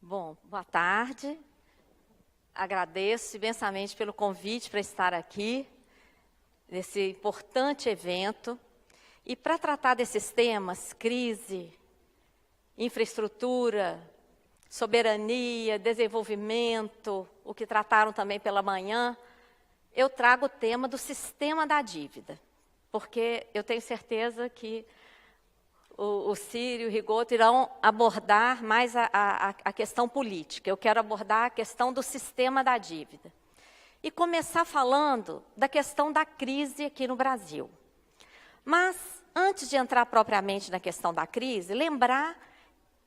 Bom, boa tarde. Agradeço imensamente pelo convite para estar aqui, nesse importante evento. E para tratar desses temas, crise, infraestrutura, soberania, desenvolvimento, o que trataram também pela manhã, eu trago o tema do sistema da dívida, porque eu tenho certeza que o Ciro e o Rigoto irão abordar mais a questão política. Eu quero abordar a questão do sistema da dívida. E começar falando da questão da crise aqui no Brasil. Mas, antes de entrar propriamente na questão da crise, lembrar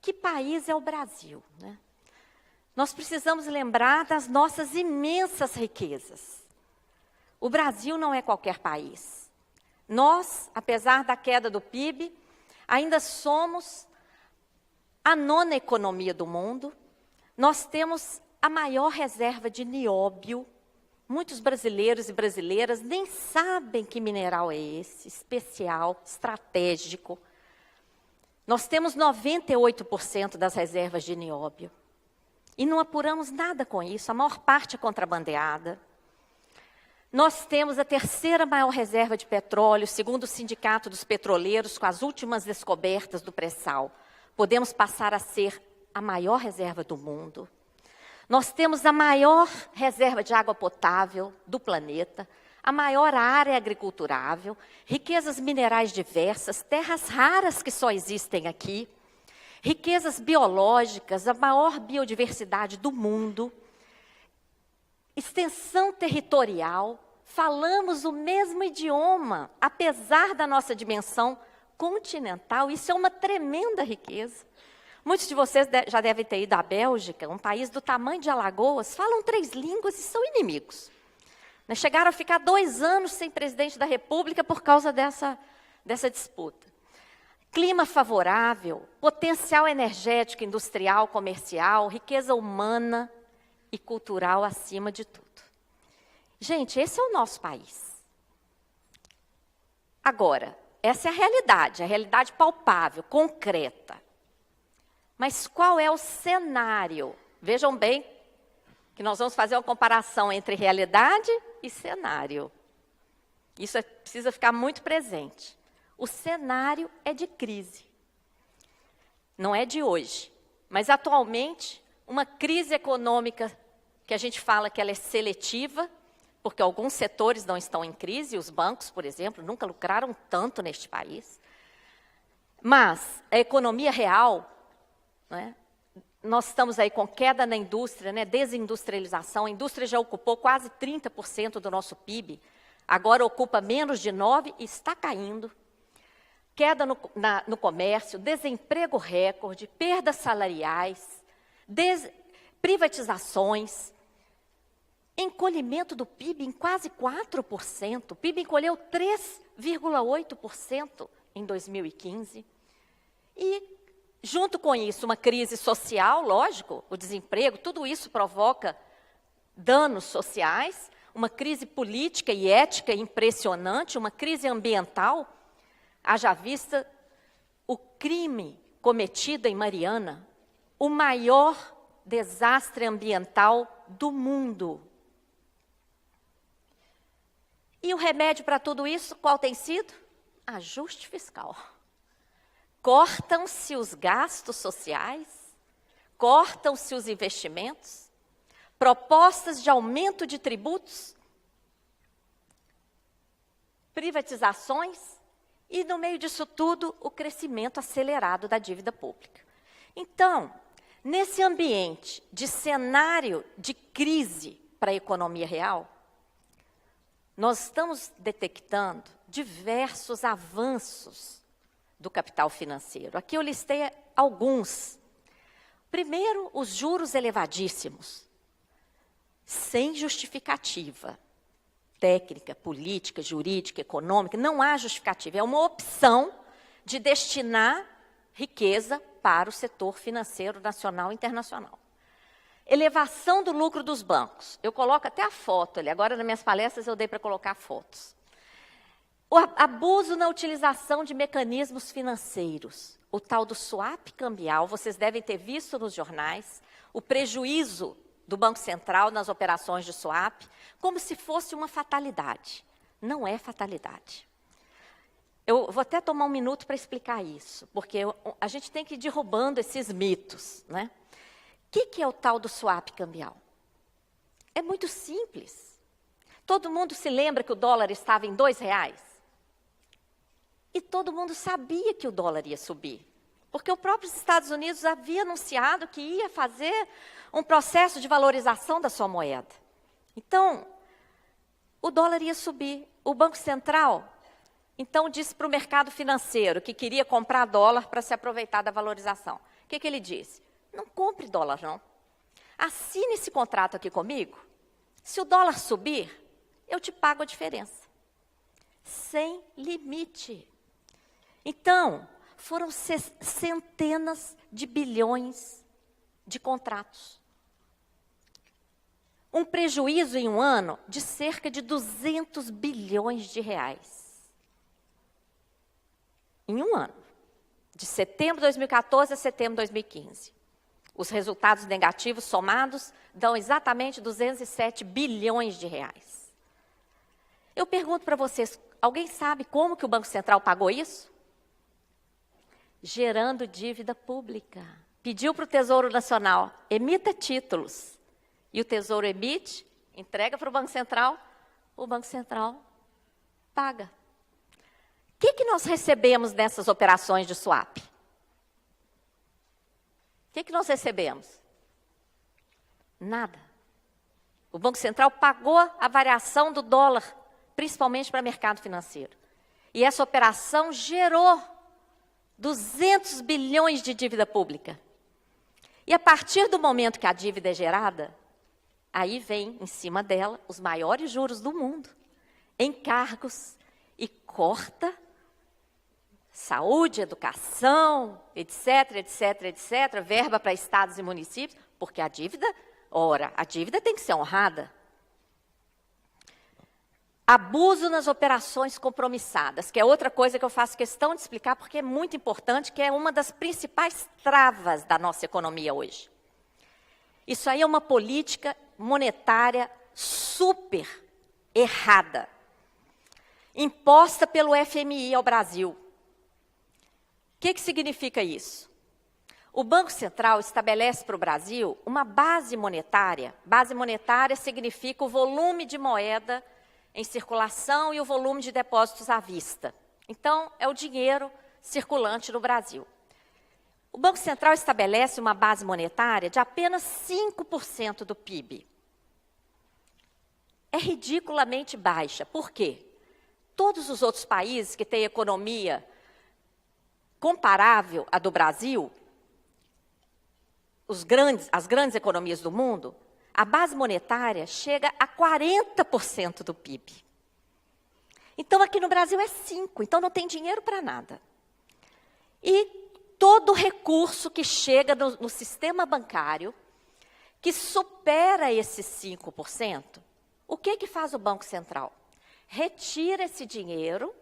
que país é o Brasil, né? Nós precisamos lembrar das nossas imensas riquezas. O Brasil não é qualquer país. Nós, apesar da queda do PIB, ainda somos a 9ª economia do mundo. Nós temos a maior reserva de nióbio. Muitos brasileiros e brasileiras nem sabem que mineral é esse, especial, estratégico. Nós temos 98% das reservas de nióbio. E não apuramos nada com isso, a maior parte é contrabandeada. Nós temos a 3ª maior reserva de petróleo, segundo o Sindicato dos Petroleiros, com as últimas descobertas do pré-sal. Podemos passar a ser a maior reserva do mundo. Nós temos a maior reserva de água potável do planeta, a maior área agriculturável, riquezas minerais diversas, terras raras que só existem aqui, riquezas biológicas, a maior biodiversidade do mundo, extensão territorial, falamos o mesmo idioma, apesar da nossa dimensão continental. Isso é uma tremenda riqueza. Muitos de vocês já devem ter ido à Bélgica, um país do tamanho de Alagoas, falam 3 línguas e são inimigos. Chegaram a ficar 2 anos sem presidente da República por causa dessa disputa. Clima favorável, potencial energético, industrial, comercial, riqueza humana e cultural acima de tudo. Gente, esse é o nosso país. Agora, essa é a realidade palpável, concreta. Mas qual é o cenário? Vejam bem que nós vamos fazer uma comparação entre realidade e cenário. Isso precisa ficar muito presente. O cenário é de crise. Não é de hoje, mas atualmente uma crise econômica que a gente fala que ela é seletiva, porque alguns setores não estão em crise, os bancos, por exemplo, nunca lucraram tanto neste país. Mas a economia real, né, nós estamos aí com queda na indústria, né, desindustrialização, a indústria já ocupou quase 30% do nosso PIB, agora ocupa menos de 9% e está caindo. Queda no comércio, desemprego recorde, perdas salariais, privatizações, encolhimento do PIB em quase 4%. O PIB encolheu 3,8% em 2015. E, junto com isso, uma crise social, lógico, o desemprego, tudo isso provoca danos sociais, uma crise política e ética impressionante, uma crise ambiental. Haja vista o crime cometido em Mariana, o maior desastre ambiental do mundo. E o remédio para tudo isso, qual tem sido? Ajuste fiscal. Cortam-se os gastos sociais, cortam-se os investimentos, propostas de aumento de tributos, privatizações e, no meio disso tudo, o crescimento acelerado da dívida pública. Então, nesse ambiente de cenário de crise para a economia real, nós estamos detectando diversos avanços do capital financeiro. Aqui eu listei alguns. Primeiro, os juros elevadíssimos, sem justificativa técnica, política, jurídica, econômica, não há justificativa. É uma opção de destinar riqueza para o setor financeiro nacional e internacional. Elevação do lucro dos bancos. Eu coloco até a foto ali. Agora, nas minhas palestras, eu dei para colocar fotos. O abuso na utilização de mecanismos financeiros. o tal do swap cambial, vocês devem ter visto nos jornais, o prejuízo do Banco Central nas operações de swap, como se fosse uma fatalidade. Não é fatalidade. Eu vou até tomar um minuto para explicar isso, porque a gente tem que ir derrubando esses mitos, né? O que é o tal do swap cambial? É muito simples. Todo mundo se lembra que o dólar estava em R$2? E todo mundo sabia que o dólar ia subir, porque o próprio Estados Unidos havia anunciado que ia fazer um processo de valorização da sua moeda. Então, o dólar ia subir. O Banco Central, então, disse para o mercado financeiro que queria comprar dólar para se aproveitar da valorização. O que ele disse? Não compre dólar, não. Assine esse contrato aqui comigo. Se o dólar subir, eu te pago a diferença. Sem limite. Então, foram centenas de bilhões de contratos. Um prejuízo em um ano de cerca de 200 bilhões de reais. Em um ano. De setembro de 2014 a setembro de 2015. Os resultados negativos somados dão exatamente 207 bilhões de reais. Eu pergunto para vocês, alguém sabe como que o Banco Central pagou isso? Gerando dívida pública. Pediu para o Tesouro Nacional, emita títulos. E o Tesouro emite, entrega para o Banco Central paga. O que nós recebemos nessas operações de swap? O que nós recebemos? Nada. O Banco Central pagou a variação do dólar, principalmente para o mercado financeiro. E essa operação gerou 200 bilhões de dívida pública. E a partir do momento que a dívida é gerada, aí vem em cima dela os maiores juros do mundo, encargos, e corta saúde, educação, etc, etc, etc, verba para estados e municípios, porque a dívida tem que ser honrada. Abuso nas operações compromissadas, que é outra coisa que eu faço questão de explicar, porque é muito importante, que é uma das principais travas da nossa economia hoje. Isso aí é uma política monetária super errada, imposta pelo FMI ao Brasil. O que significa isso? O Banco Central estabelece para o Brasil uma base monetária. Base monetária significa o volume de moeda em circulação e o volume de depósitos à vista. Então, é o dinheiro circulante no Brasil. O Banco Central estabelece uma base monetária de apenas 5% do PIB. É ridiculamente baixa. Por quê? Todos os outros países que têm economia comparável à do Brasil, as grandes economias do mundo, a base monetária chega a 40% do PIB. Então, aqui no Brasil é 5%, então não tem dinheiro para nada. E todo recurso que chega no sistema bancário, que supera esses 5%, o que faz o Banco Central? Retira esse dinheiro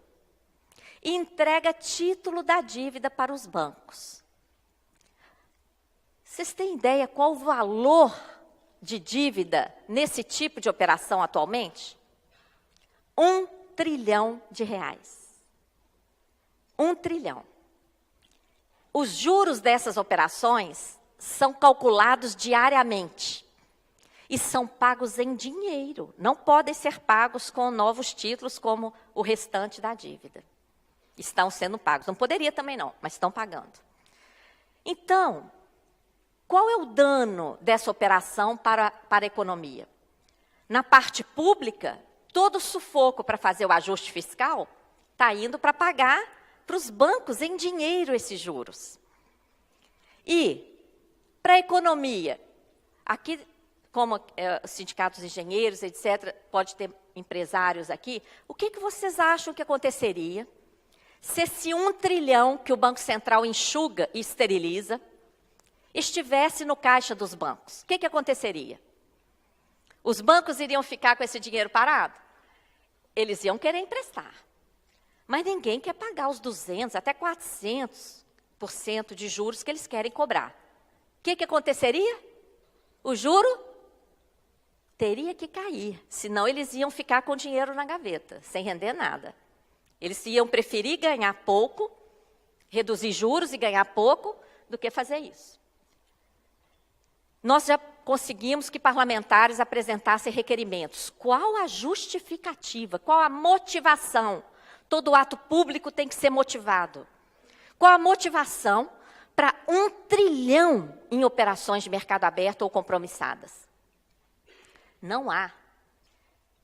e entrega título da dívida para os bancos. Vocês têm ideia qual o valor de dívida nesse tipo de operação atualmente? R$1 trilhão. 1 trilhão. Os juros dessas operações são calculados diariamente e são pagos em dinheiro. Não podem ser pagos com novos títulos como o restante da dívida. Estão sendo pagos. Não poderia também não, mas estão pagando. Então, qual é o dano dessa operação para a economia? Na parte pública, todo o sufoco para fazer o ajuste fiscal está indo para pagar para os bancos em dinheiro esses juros. E, para a economia, aqui, como sindicatos de engenheiros, etc., pode ter empresários aqui, o que vocês acham que aconteceria se esse 1 trilhão que o Banco Central enxuga e esteriliza estivesse no caixa dos bancos? O que aconteceria? Os bancos iriam ficar com esse dinheiro parado? Eles iam querer emprestar. Mas ninguém quer pagar os 200, até 400 de juros que eles querem cobrar. O que aconteceria? O juro teria que cair, senão eles iam ficar com dinheiro na gaveta, sem render nada. Eles iam preferir ganhar pouco, reduzir juros e ganhar pouco, do que fazer isso. Nós já conseguimos que parlamentares apresentassem requerimentos. Qual a justificativa? Qual a motivação? Todo ato público tem que ser motivado. Qual a motivação para 1 trilhão em operações de mercado aberto ou compromissadas? Não há.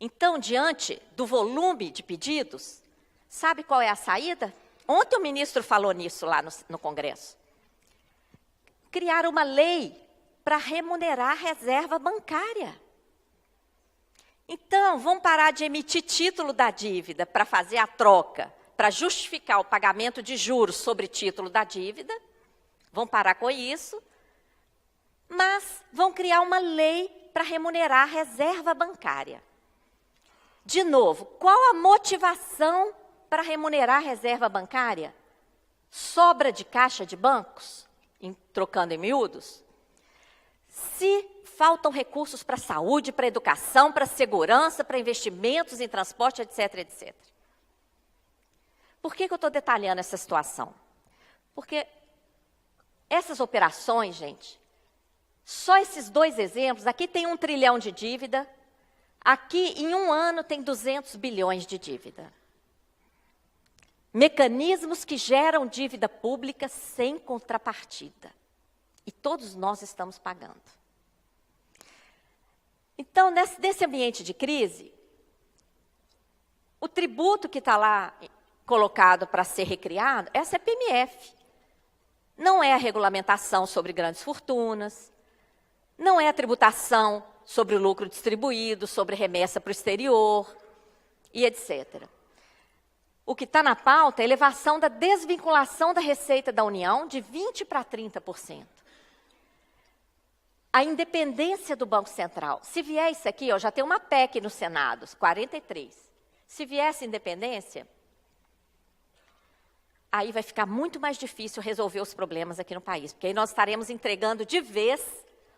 Então, diante do volume de pedidos, sabe qual é a saída? Ontem o ministro falou nisso lá no Congresso. Criar uma lei para remunerar a reserva bancária. Então, vamos parar de emitir título da dívida para fazer a troca, para justificar o pagamento de juros sobre título da dívida. Vão parar com isso, mas vão criar uma lei para remunerar a reserva bancária. De novo, qual a motivação para remunerar a reserva bancária? Sobra de caixa de bancos, trocando em miúdos? Se faltam recursos para a saúde, para a educação, para a segurança, para investimentos em transporte, etc., etc. Por que eu estou detalhando essa situação? Porque essas operações, gente, só esses 2 exemplos, aqui tem 1 trilhão de dívida, aqui em 1 ano tem 200 bilhões de dívida. Mecanismos que geram dívida pública sem contrapartida. E todos nós estamos pagando. Então, nesse ambiente de crise, o tributo que está lá colocado para ser recriado é a CPMF. Não é a regulamentação sobre grandes fortunas, não é a tributação sobre o lucro distribuído, sobre remessa para o exterior e etc. O que está na pauta é a elevação da desvinculação da receita da União de 20% para 30%. A independência do Banco Central. Se vier isso aqui, ó, já tem uma PEC no Senado, 43. Se vier essa independência, aí vai ficar muito mais difícil resolver os problemas aqui no país, porque aí nós estaremos entregando de vez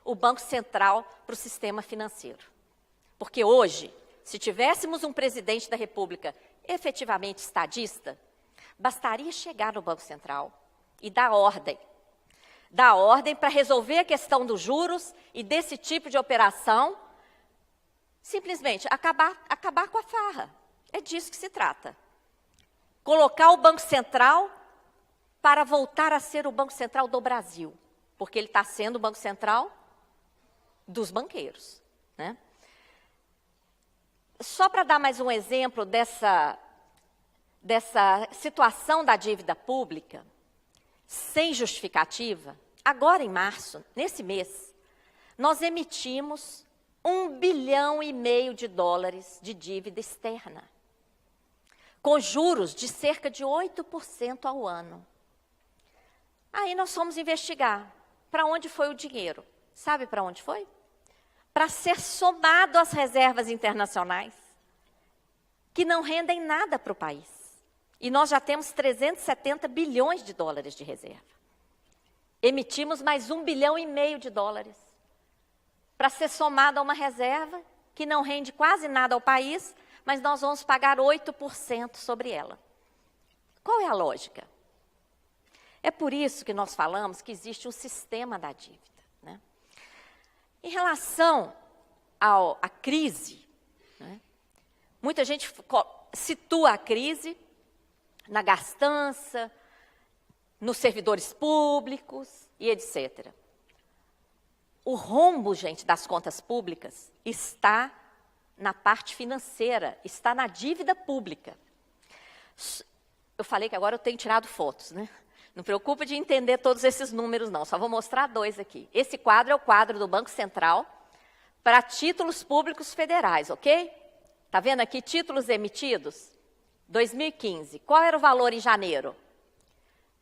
o Banco Central para o sistema financeiro. Porque hoje, se tivéssemos um presidente da República efetivamente estadista, bastaria chegar no Banco Central e dar ordem para resolver a questão dos juros e desse tipo de operação, simplesmente acabar com a farra. É disso que se trata. Colocar o Banco Central para voltar a ser o Banco Central do Brasil, porque ele está sendo o Banco Central dos banqueiros, né? Só para dar mais um exemplo dessa situação da dívida pública, sem justificativa, agora em março, nesse mês, nós emitimos $1,5 bilhão de dívida externa, com juros de cerca de 8% ao ano. Aí nós fomos investigar para onde foi o dinheiro. Sabe para onde foi? Para ser somado às reservas internacionais, que não rendem nada para o país. E nós já temos 370 bilhões de dólares de reserva. Emitimos mais $1,5 bilhão para ser somado a uma reserva que não rende quase nada ao país, mas nós vamos pagar 8% sobre ela. Qual é a lógica? É por isso que nós falamos que existe um sistema da dívida, né? Em relação à crise, né, muita gente situa a crise na gastança, nos servidores públicos e etc. O rombo, gente, das contas públicas está na parte financeira, está na dívida pública. Eu falei que agora eu tenho tirado fotos, né? Não preocupa de entender todos esses números, não. Só vou mostrar 2 aqui. Esse quadro é o quadro do Banco Central para títulos públicos federais, ok? Está vendo aqui títulos emitidos? 2015. Qual era o valor em janeiro?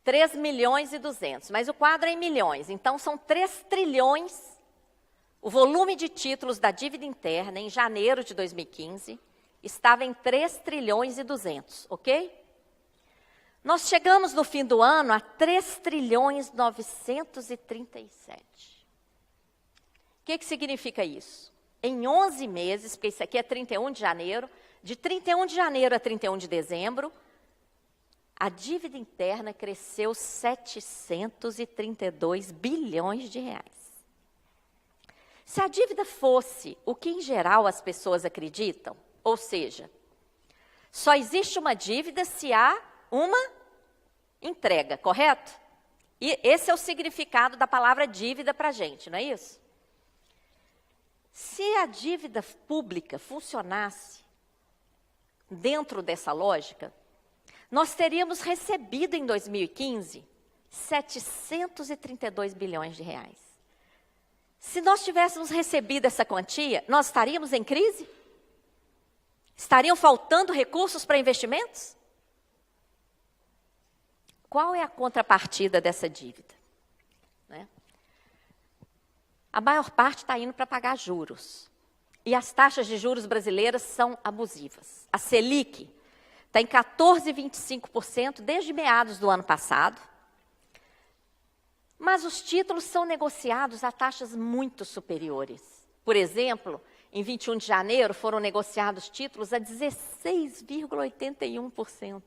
3,2 milhões, mas o quadro é em milhões, então são 3 trilhões. O volume de títulos da dívida interna em janeiro de 2015 estava em 3,2 trilhões, ok? Nós chegamos no fim do ano a 3.937. O que significa isso? Em 11 meses, porque isso aqui é 31 de janeiro, de 31 de janeiro a 31 de dezembro, a dívida interna cresceu 732 bilhões de reais. Se a dívida fosse o que em geral as pessoas acreditam, ou seja, só existe uma dívida se há uma entrega, correto? E esse é o significado da palavra dívida para a gente, não é isso? Se a dívida pública funcionasse dentro dessa lógica, nós teríamos recebido em 2015 732 bilhões de reais. Se nós tivéssemos recebido essa quantia, nós estaríamos em crise? Estariam faltando recursos para investimentos? Qual é a contrapartida dessa dívida? Né? A maior parte está indo para pagar juros. E as taxas de juros brasileiras são abusivas. A Selic está em 14,25% desde meados do ano passado. Mas os títulos são negociados a taxas muito superiores. Por exemplo, em 21 de janeiro foram negociados títulos a 16,81%.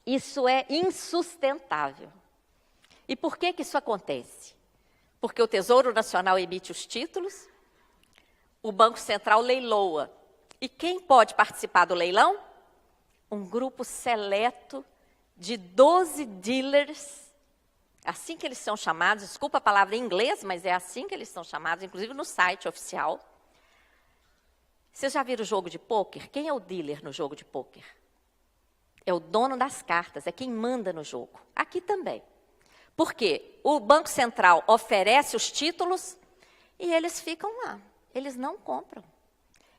Isso é insustentável. E por que isso acontece? Porque o Tesouro Nacional emite os títulos, o Banco Central leiloa. E quem pode participar do leilão? Um grupo seleto de 12 dealers, assim que eles são chamados, desculpa a palavra em inglês, mas é assim que eles são chamados, inclusive no site oficial. Vocês já viram o jogo de pôquer? Quem é o dealer no jogo de pôquer? É o dono das cartas, é quem manda no jogo. Aqui também. Por quê? O Banco Central oferece os títulos e eles ficam lá. Eles não compram.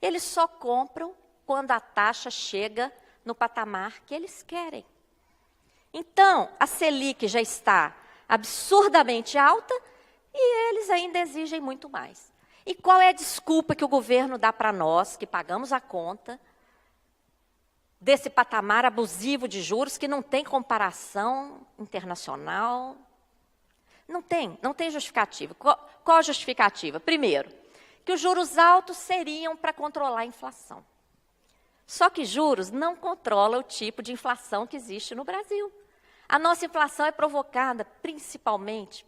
Eles só compram quando a taxa chega no patamar que eles querem. Então, a Selic já está absurdamente alta e eles ainda exigem muito mais. E qual é a desculpa que o governo dá para nós, que pagamos a conta, desse patamar abusivo de juros que não tem comparação internacional? Não tem justificativa. Qual a justificativa? Primeiro, que os juros altos seriam para controlar a inflação. Só que juros não controla o tipo de inflação que existe no Brasil. A nossa inflação é provocada principalmente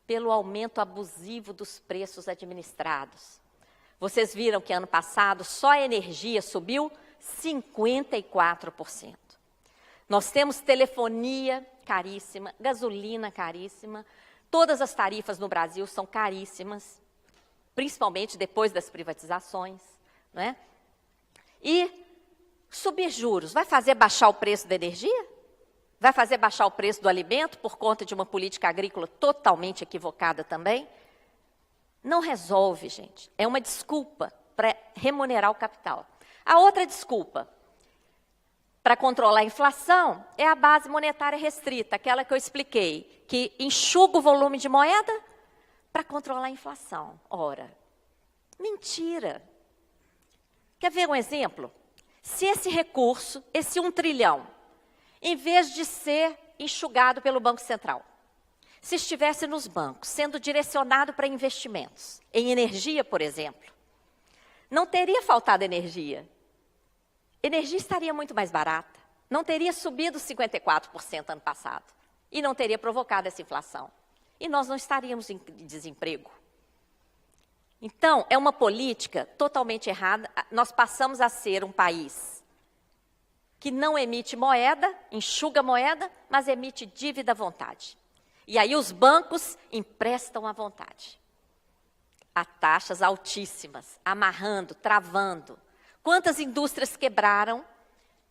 pelo aumento abusivo dos preços administrados. Vocês viram que ano passado só a energia subiu 54%. Nós temos telefonia caríssima, gasolina caríssima, todas as tarifas no Brasil são caríssimas, principalmente depois das privatizações, não é? E subir juros vai fazer baixar o preço da energia? Vai fazer baixar o preço do alimento por conta de uma política agrícola totalmente equivocada também? Não resolve, gente. É uma desculpa para remunerar o capital. A outra desculpa para controlar a inflação é a base monetária restrita, aquela que eu expliquei, que enxuga o volume de moeda para controlar a inflação. Ora, mentira. Quer ver um exemplo? Se esse recurso, esse 1 trilhão, em vez de ser enxugado pelo Banco Central, se estivesse nos bancos, sendo direcionado para investimentos, em energia, por exemplo, não teria faltado energia. Energia estaria muito mais barata, não teria subido 54% ano passado, e não teria provocado essa inflação. E nós não estaríamos em desemprego. Então, é uma política totalmente errada. Nós passamos a ser um país que não emite moeda, enxuga moeda, mas emite dívida à vontade. E aí os bancos emprestam à vontade, a taxas altíssimas, amarrando, travando. Quantas indústrias quebraram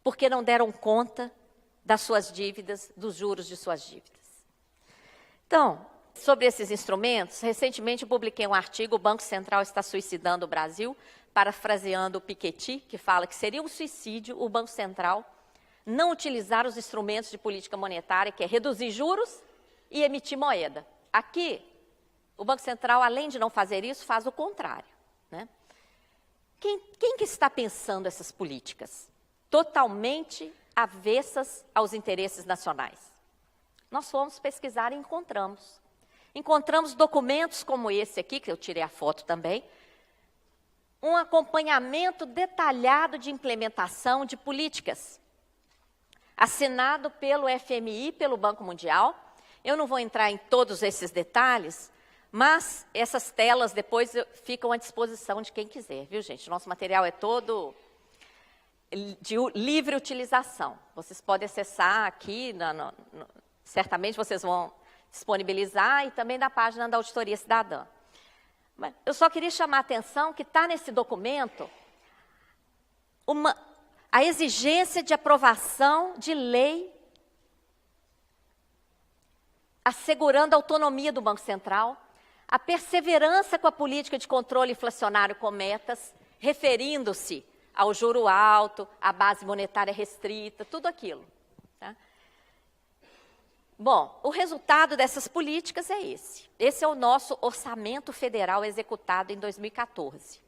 porque não deram conta das suas dívidas, dos juros de suas dívidas? Então, sobre esses instrumentos, recentemente eu publiquei um artigo, o Banco Central está suicidando o Brasil, parafraseando o Piketty, que fala que seria um suicídio o Banco Central não utilizar os instrumentos de política monetária, que é reduzir juros e emitir moeda. Aqui, o Banco Central, além de não fazer isso, faz o contrário, né? Quem que está pensando essas políticas? Totalmente avessas aos interesses nacionais. Nós fomos pesquisar e encontramos. Encontramos documentos como esse aqui, que eu tirei a foto também, um acompanhamento detalhado de implementação de políticas, assinado pelo FMI, pelo Banco Mundial. Eu não vou entrar em todos esses detalhes, mas essas telas depois ficam à disposição de quem quiser, viu, gente? Nosso material é todo de livre utilização. Vocês podem acessar aqui, certamente vocês vão disponibilizar, e também na página da Auditoria Cidadã. Eu só queria chamar a atenção que está nesse documento a exigência de aprovação de lei assegurando a autonomia do Banco Central, a perseverança com a política de controle inflacionário com metas, referindo-se ao juro alto, à base monetária restrita, tudo aquilo. Tá? Bom, o resultado dessas políticas é esse. Esse é o nosso orçamento federal executado em 2014.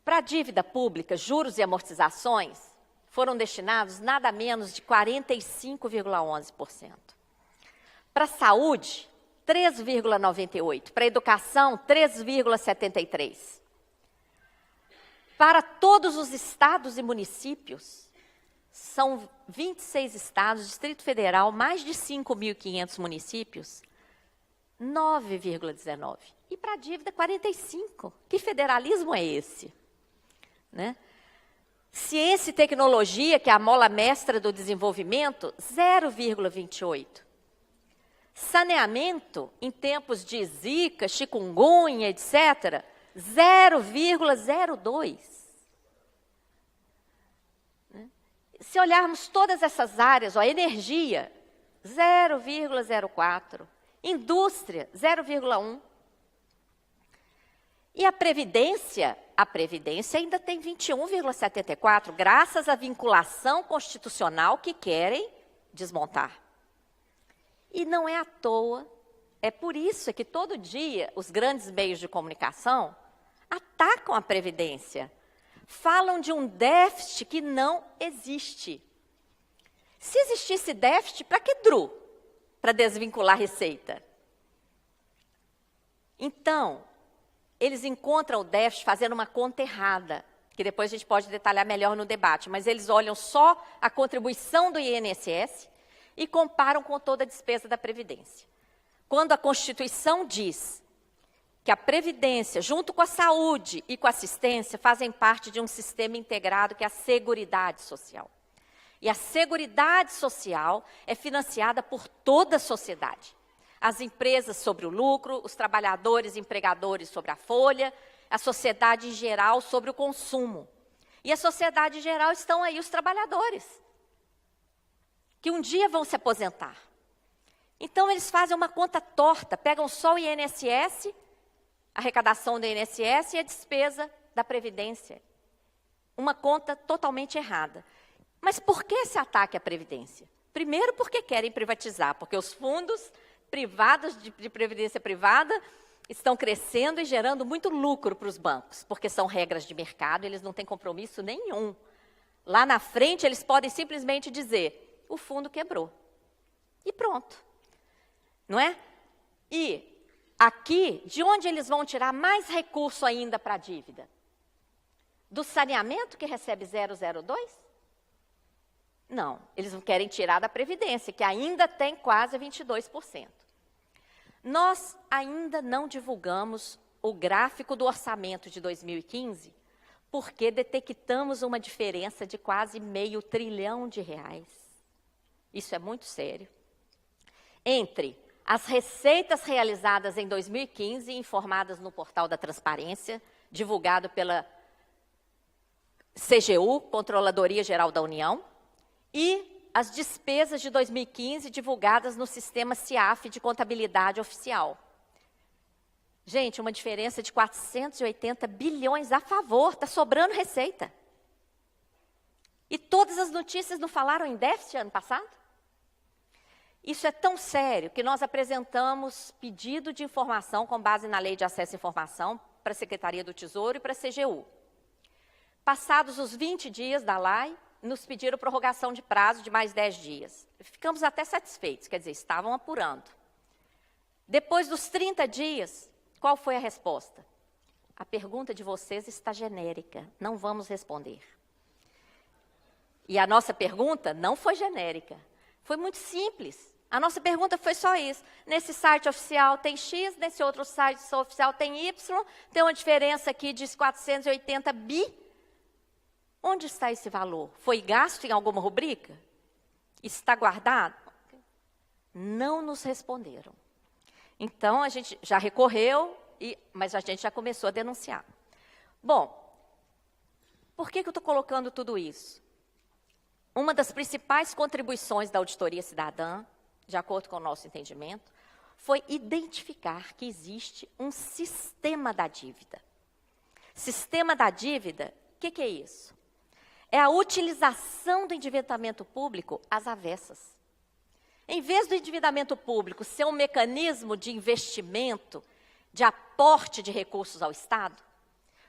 Para a dívida pública, juros e amortizações foram destinados nada menos de 45,11%. Para a saúde, 3,98%. Para a educação, 3,73%. Para todos os estados e municípios, são 26 estados, Distrito Federal, mais de 5.500 municípios, 9,19%. E para a dívida, 45%. Que federalismo é esse? Né? Ciência e tecnologia, que é a mola mestra do desenvolvimento, 0,28%. Saneamento, em tempos de zika, chikungunya, etc., 0,02%. Se olharmos todas essas áreas, ó, energia, 0,04%. Indústria, 0,1%. E a Previdência ainda tem 21,74%, graças à vinculação constitucional que querem desmontar. E não é à toa, é por isso que todo dia os grandes meios de comunicação atacam a Previdência. Falam de um déficit que não existe. Se existisse déficit, para que DRU? Para desvincular a receita. Então, eles encontram o déficit fazendo uma conta errada, que depois a gente pode detalhar melhor no debate, mas eles olham só a contribuição do INSS e comparam com toda a despesa da Previdência. Quando a Constituição diz que a Previdência, junto com a saúde e com a assistência, fazem parte de um sistema integrado que é a Seguridade Social. E a Seguridade Social é financiada por toda a sociedade. As empresas sobre o lucro, os trabalhadores e empregadores sobre a folha, a sociedade em geral sobre o consumo. E a sociedade em geral estão aí os trabalhadores, que um dia vão se aposentar. Então, eles fazem uma conta torta, pegam só o INSS, a arrecadação do INSS e a despesa da Previdência. Uma conta totalmente errada. Mas por que esse ataque à Previdência? Primeiro, porque querem privatizar, porque os fundos privados de previdência privada estão crescendo e gerando muito lucro para os bancos, porque são regras de mercado, eles não têm compromisso nenhum. Lá na frente, eles podem simplesmente dizer, o fundo quebrou. E pronto. Não é? E aqui, de onde eles vão tirar mais recurso ainda para a dívida? Do saneamento, que recebe 0,02%? Não, eles não querem tirar da Previdência, que ainda tem quase 22%. Nós ainda não divulgamos o gráfico do orçamento de 2015, porque detectamos uma diferença de quase R$500 bilhão. Isso é muito sério. Entre as receitas realizadas em 2015, informadas no portal da Transparência, divulgado pela CGU, Controladoria Geral da União, e as despesas de 2015 divulgadas no sistema CIAF de contabilidade oficial. Gente, uma diferença de 480 bilhões a favor, está sobrando receita. E todas as notícias não falaram em déficit ano passado? Isso é tão sério que nós apresentamos pedido de informação com base na Lei de Acesso à Informação para a Secretaria do Tesouro e para a CGU. Passados os 20 dias da lei, nos pediram prorrogação de prazo de mais 10 dias. Ficamos até satisfeitos, quer dizer, estavam apurando. Depois dos 30 dias, qual foi a resposta? A pergunta de vocês está genérica, não vamos responder. E a nossa pergunta não foi genérica, foi muito simples. A nossa pergunta foi só isso. Nesse site oficial tem X, nesse outro site oficial tem Y, tem uma diferença aqui de 480 bi. Onde está esse valor? Foi gasto em alguma rubrica? Está guardado? Não nos responderam. Então, a gente já recorreu, mas a gente já começou a denunciar. Bom, por que eu estou colocando tudo isso? Uma das principais contribuições da auditoria cidadã, de acordo com o nosso entendimento, foi identificar que existe um sistema da dívida. Sistema da dívida, o que é isso? É a utilização do endividamento público às avessas. Em vez do endividamento público ser um mecanismo de investimento, de aporte de recursos ao Estado,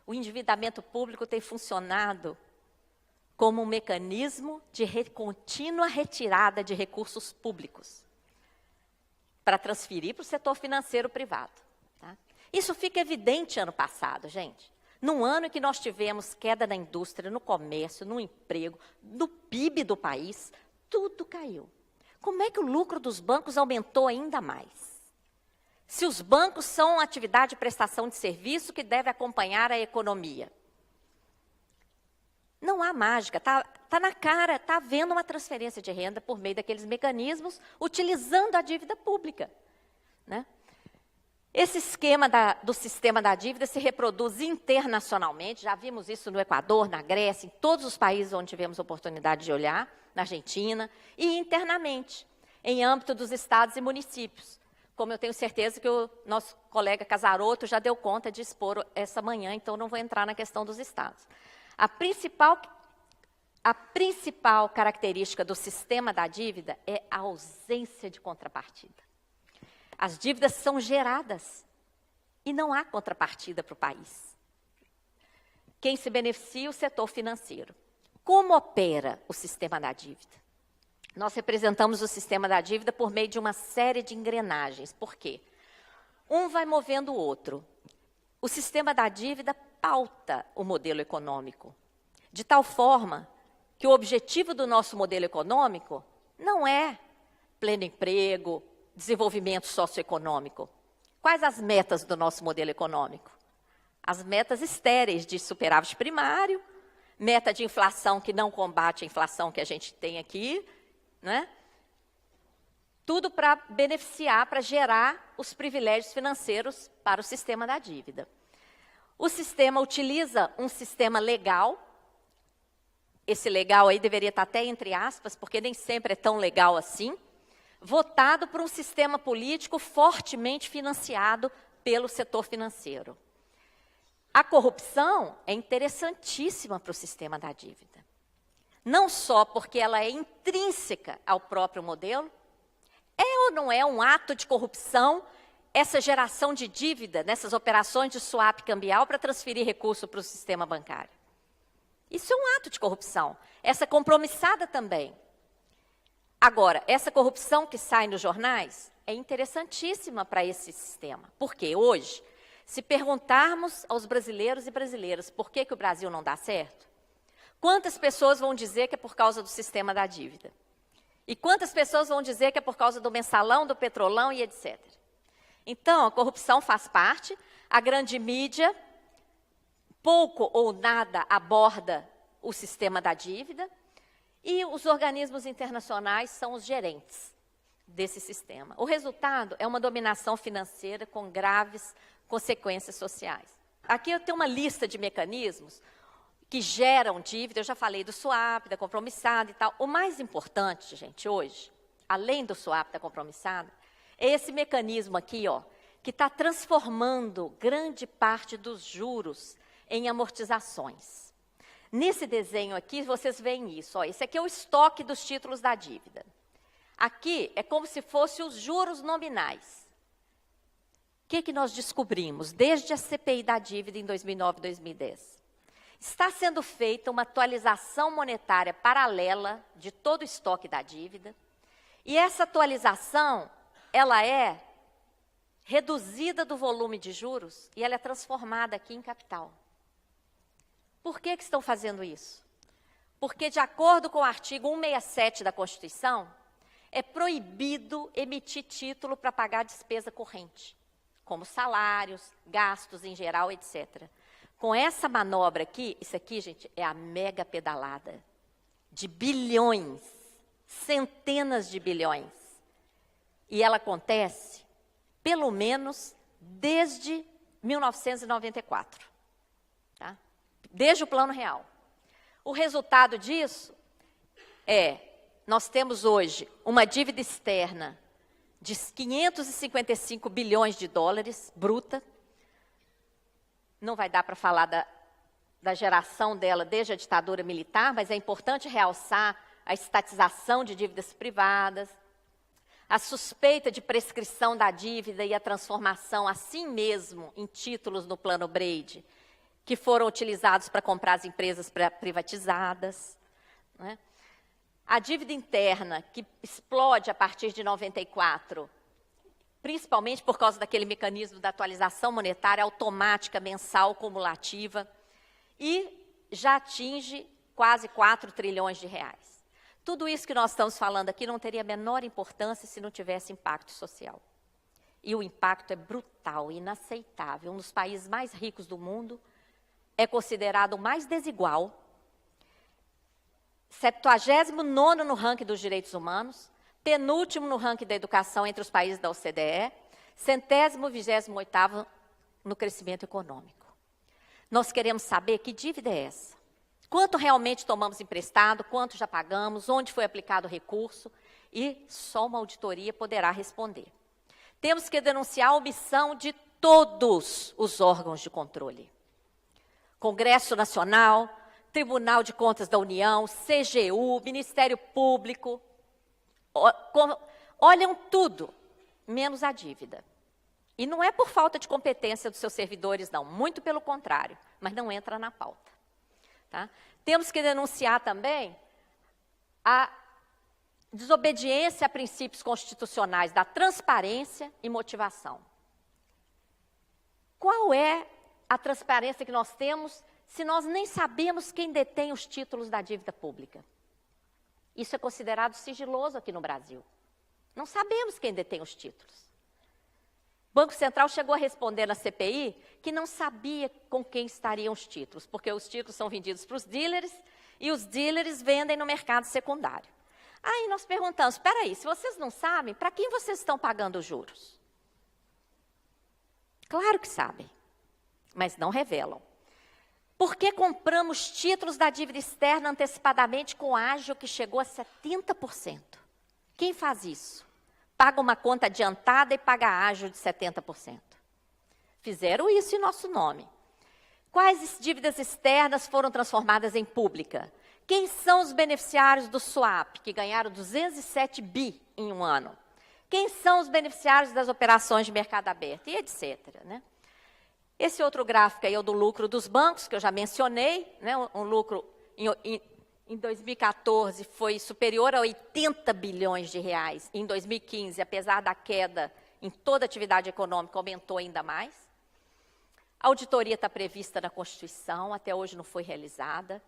o endividamento público tem funcionado como um mecanismo de contínua retirada de recursos públicos para transferir para o setor financeiro privado. Tá? Isso fica evidente ano passado, gente. Num ano em que nós tivemos queda na indústria, no comércio, no emprego, no PIB do país, tudo caiu. Como é que o lucro dos bancos aumentou ainda mais? Se os bancos são uma atividade de prestação de serviço que deve acompanhar a economia. Não há mágica, está na cara, está havendo uma transferência de renda por meio daqueles mecanismos, utilizando a dívida pública. Né? Esse esquema do sistema da dívida se reproduz internacionalmente, já vimos isso no Equador, na Grécia, em todos os países onde tivemos oportunidade de olhar, na Argentina, e internamente, em âmbito dos estados e municípios, como eu tenho certeza que o nosso colega Casarotto já deu conta de expor essa manhã, então não vou entrar na questão dos estados. A principal característica do sistema da dívida é a ausência de contrapartida. As dívidas são geradas e não há contrapartida para o país. Quem se beneficia? O setor financeiro. Como opera o sistema da dívida? Nós representamos o sistema da dívida por meio de uma série de engrenagens. Por quê? Um vai movendo o outro. O sistema da dívida pauta o modelo econômico, de tal forma que o objetivo do nosso modelo econômico não é pleno emprego, desenvolvimento socioeconômico. Quais as metas do nosso modelo econômico? As metas estéreis de superávit primário, meta de inflação que não combate a inflação que a gente tem aqui, né? Tudo para beneficiar, para gerar os privilégios financeiros para o sistema da dívida. O sistema utiliza um sistema legal. Esse legal aí deveria estar até entre aspas, porque nem sempre é tão legal assim, votado por um sistema político fortemente financiado pelo setor financeiro. A corrupção é interessantíssima para o sistema da dívida. Não só porque ela é intrínseca ao próprio modelo, é ou não é um ato de corrupção essa geração de dívida nessas operações de swap cambial para transferir recurso para o sistema bancário? Isso é um ato de corrupção. Essa compromissada também. Agora, essa corrupção que sai nos jornais é interessantíssima para esse sistema. Porque hoje, se perguntarmos aos brasileiros e brasileiras por que o Brasil não dá certo, quantas pessoas vão dizer que é por causa do sistema da dívida? E quantas pessoas vão dizer que é por causa do mensalão, do petrolão e etc. Então, a corrupção faz parte, a grande mídia pouco ou nada aborda o sistema da dívida e os organismos internacionais são os gerentes desse sistema. O resultado é uma dominação financeira com graves consequências sociais. Aqui eu tenho uma lista de mecanismos que geram dívida, eu já falei do swap, da compromissada e tal. O mais importante, gente, hoje, além do swap, da compromissada, é esse mecanismo aqui, ó, que está transformando grande parte dos juros em amortizações. Nesse desenho aqui, vocês veem isso. Ó, esse aqui é o estoque dos títulos da dívida. Aqui é como se fossem os juros nominais. O que nós descobrimos desde a CPI da dívida em 2009 e 2010? Está sendo feita uma atualização monetária paralela de todo o estoque da dívida, e essa atualização, ela é reduzida do volume de juros e ela é transformada aqui em capital. Por que estão fazendo isso? Porque, de acordo com o artigo 167 da Constituição, é proibido emitir título para pagar despesa corrente, como salários, gastos em geral, etc. Com essa manobra aqui, isso aqui, gente, é a mega pedalada de bilhões, centenas de bilhões. E ela acontece, pelo menos, desde 1994, tá? Desde o Plano Real. O resultado disso nós temos hoje uma dívida externa de 555 bilhões de dólares, bruta. Não vai dar para falar da geração dela desde a ditadura militar, mas é importante realçar a estatização de dívidas privadas, a suspeita de prescrição da dívida e a transformação assim mesmo em títulos no Plano Brady, que foram utilizados para comprar as empresas privatizadas, né? A dívida interna, que explode a partir de 94, principalmente por causa daquele mecanismo da atualização monetária automática, mensal, cumulativa, e já atinge quase 4 trilhões de reais. Tudo isso que nós estamos falando aqui não teria a menor importância se não tivesse impacto social. E o impacto é brutal, inaceitável. Um dos países mais ricos do mundo é considerado o mais desigual, 79º no ranking dos direitos humanos, penúltimo no ranking da educação entre os países da OCDE, 128º no crescimento econômico. Nós queremos saber que dívida é essa. Quanto realmente tomamos emprestado, quanto já pagamos, onde foi aplicado o recurso, e só uma auditoria poderá responder. Temos que denunciar a omissão de todos os órgãos de controle. Congresso Nacional, Tribunal de Contas da União, CGU, Ministério Público, olham tudo, menos a dívida. E não é por falta de competência dos seus servidores, não, muito pelo contrário, mas não entra na pauta. Tá? Temos que denunciar também a desobediência a princípios constitucionais da transparência e motivação. Qual é a transparência que nós temos se nós nem sabemos quem detém os títulos da dívida pública? Isso é considerado sigiloso aqui no Brasil. Não sabemos quem detém os títulos. O Banco Central chegou a responder na CPI que não sabia com quem estariam os títulos, porque os títulos são vendidos para os dealers e os dealers vendem no mercado secundário. Aí nós perguntamos, espera aí, se vocês não sabem, para quem vocês estão pagando os juros? Claro que sabem, mas não revelam. Por que compramos títulos da dívida externa antecipadamente com ágio que chegou a 70%? Quem faz isso? Paga uma conta adiantada e paga ágio de 70%. Fizeram isso em nosso nome. Quais dívidas externas foram transformadas em pública? Quem são os beneficiários do swap, que ganharam 207 bi em um ano? Quem são os beneficiários das operações de mercado aberto? E etc. Né? Esse outro gráfico aí é o do lucro dos bancos, que eu já mencionei, né? Um lucro em 2014 foi superior a 80 bilhões de reais. Em 2015, apesar da queda em toda a atividade econômica, aumentou ainda mais. A auditoria está prevista na Constituição, até hoje não foi realizada.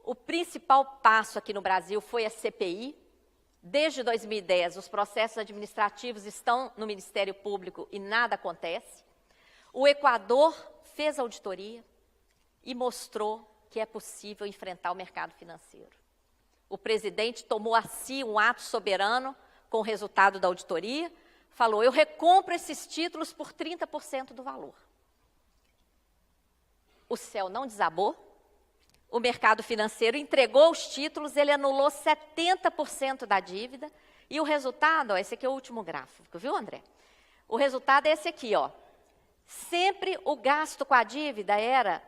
O principal passo aqui no Brasil foi a CPI. Desde 2010, os processos administrativos estão no Ministério Público e nada acontece. O Equador fez auditoria e mostrou que é possível enfrentar o mercado financeiro. O presidente tomou a si um ato soberano com o resultado da auditoria, falou, eu recompro esses títulos por 30% do valor. O céu não desabou, o mercado financeiro entregou os títulos, ele anulou 70% da dívida, e o resultado, ó, esse aqui é o último gráfico, viu, André? O resultado é esse aqui, ó. Sempre o gasto com a dívida era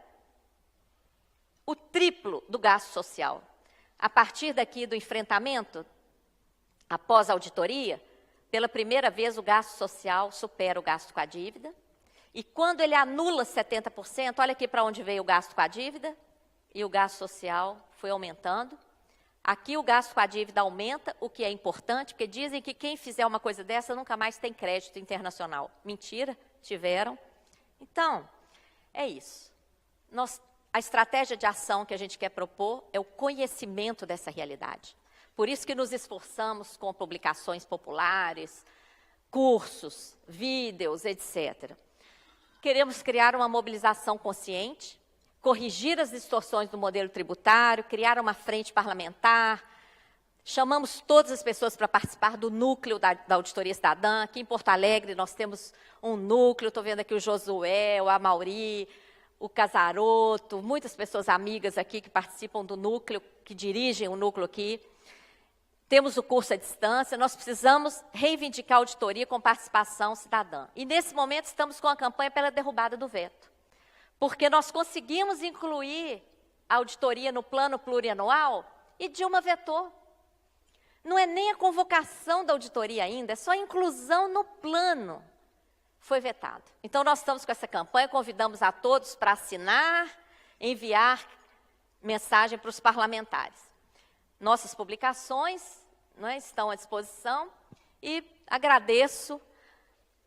o triplo do gasto social. A partir daqui do enfrentamento, após a auditoria, pela primeira vez o gasto social supera o gasto com a dívida. E quando ele anula 70%, olha aqui para onde veio o gasto com a dívida, e o gasto social foi aumentando. Aqui o gasto com a dívida aumenta, o que é importante, porque dizem que quem fizer uma coisa dessa nunca mais tem crédito internacional. Mentira, tiveram. Então, é isso. A estratégia de ação que a gente quer propor é o conhecimento dessa realidade. Por isso que nos esforçamos com publicações populares, cursos, vídeos, etc. Queremos criar uma mobilização consciente, corrigir as distorções do modelo tributário, criar uma frente parlamentar. Chamamos todas as pessoas para participar do núcleo da Auditoria Cidadã. Aqui em Porto Alegre nós temos um núcleo, estou vendo aqui o Josué, o Amauri, o Casaroto, muitas pessoas amigas aqui que participam do núcleo, que dirigem o núcleo aqui. Temos o curso à distância, nós precisamos reivindicar a auditoria com participação cidadã. E nesse momento estamos com a campanha pela derrubada do veto. Porque nós conseguimos incluir a auditoria no plano plurianual e Dilma vetou. Não é nem a convocação da auditoria ainda, é só a inclusão no plano. Foi vetado. Então, nós estamos com essa campanha, convidamos a todos para assinar, enviar mensagem para os parlamentares. Nossas publicações estão à disposição e agradeço,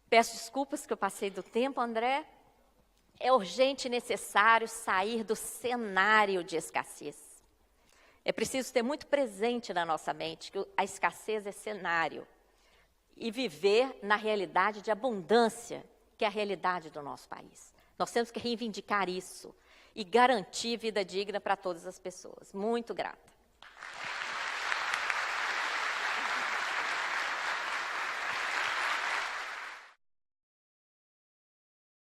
peço desculpas que eu passei do tempo, André. É urgente e necessário sair do cenário de escassez. É preciso ter muito presente na nossa mente que a escassez é cenário e viver na realidade de abundância, que é a realidade do nosso país. Nós temos que reivindicar isso e garantir vida digna para todas as pessoas. Muito grata.